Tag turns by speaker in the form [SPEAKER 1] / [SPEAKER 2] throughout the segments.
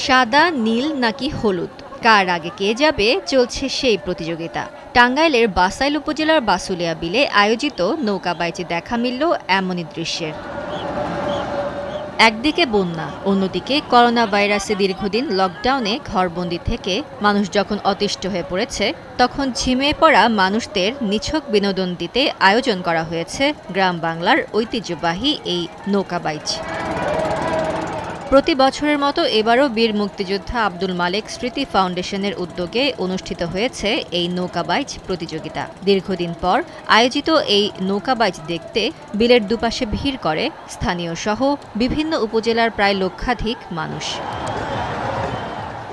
[SPEAKER 1] সাদা, নীল নাকি হলুদ, কার আগে কে যাবে চলছে সেই প্রতিযোগিতা। টাঙ্গাইলের বাসাইল উপজেলার বাসুলিয়া বিলে আয়োজিত নৌকা বাইচে দেখা মিলল এমনই দৃশ্যের। একদিকে বন্যা, অন্যদিকে করোনা ভাইরাসে দীর্ঘদিন লকডাউনে ঘরবন্দি থেকে মানুষ যখন অতিষ্ঠ হয়ে পড়েছে, তখন ঝিমিয়ে পড়া মানুষদের নিছক বিনোদন দিতে আয়োজন করা হয়েছে গ্রাম বাংলার ঐতিহ্যবাহী এই নৌকা বাইচ। প্রতি বছরের মতো এবারও বীর মুক্তিযোদ্ধা আব্দুল মালেক স্মৃতি ফাউন্ডেশনের উদ্যোগে অনুষ্ঠিত হয়েছে এই নৌকাবাইচ প্রতিযোগিতা। দীর্ঘদিন পর আয়োজিত এই নৌকাবাইচ দেখতে বিলের দুপাশে ভিড় করে স্থানীয় সহ বিভিন্ন উপজেলার প্রায় লক্ষাধিক মানুষ।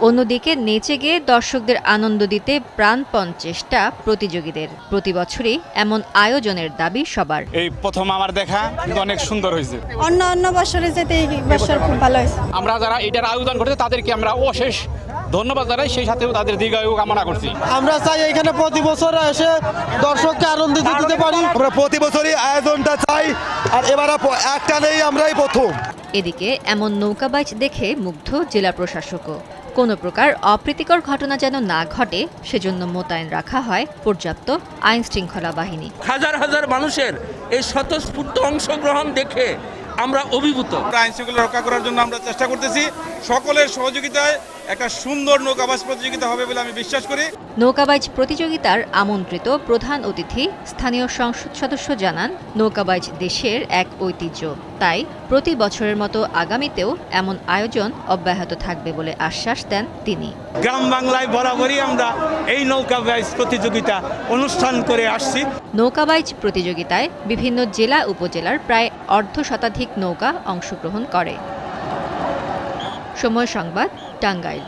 [SPEAKER 1] অন্যদিকে নেচে গিয়ে দর্শকদের আনন্দ দিতে প্রাণপণ চেষ্টা প্রতিযোগীদের। প্রতি বছরই এমন আয়োজনের দাবি সবার।
[SPEAKER 2] এই প্রথম আমার দেখা, কিন্তু অনেক সুন্দর হয়েছে।
[SPEAKER 3] অন্য বছরে যেতে এই বছর খুব ভালো হয়েছে।
[SPEAKER 2] আমরা যারা এটার আয়োজন করছে তাদেরকে আমরা অশেষ ধন্যবাদ জানাই, সেই সাথে তাদের দীর্ঘায়ু কামনা করছি।
[SPEAKER 4] আমরা চাই এখানে প্রতি বছর এসে দর্শককে আনন্দ দিতে পারি।
[SPEAKER 5] আমরা প্রতি বছরই আয়োজনটা চাই, আর এবার একটা নেই, আমরাই প্রথম।
[SPEAKER 1] এদিকে এমন নৌকাবাইচ দেখে মুগ্ধ জেলা প্রশাসকও। কোনো প্রকার অপ্রীতিকর ঘটনা যেন না ঘটে সেজন্য মোতায়েন রাখা হয় পর্যাপ্ত আইন শৃঙ্খলা বাহিনী।
[SPEAKER 6] হাজার হাজার মানুষের এই স্বতঃস্ফূর্ত অংশগ্রহণ দেখে আমরা অভিভূত।
[SPEAKER 7] আইন শৃঙ্খলা রক্ষা করার জন্য আমরা চেষ্টা করতেছি। সকলের সহযোগিতায় একটা সুন্দর নৌকাবাইচ প্রতিযোগিতা হবে বলে আমি বিশ্বাস করি।
[SPEAKER 1] নৌকাবাইচ প্রতিযোগিতার আমন্ত্রিত প্রধান অতিথি স্থানীয় সংসদ সদস্য জানান, নৌকাবাইচ দেশের এক ঐতিহ্য, তাই প্রতি বছরের মতো আগামীতেও এমন আয়োজন অব্যাহত থাকবে বলে আশ্বাস দেন তিনি।
[SPEAKER 8] গ্রাম বাংলায় বরাবরই আমরা এই নৌকাবাইচ প্রতিযোগিতা অনুষ্ঠান করে আসছি।
[SPEAKER 1] নৌকাবাইচ প্রতিযোগিতায় বিভিন্ন জেলা উপজেলার প্রায় অর্ধশতাধিক নৌকা অংশগ্রহণ করে। সময় সংবাদ, টাঙ্গাইল।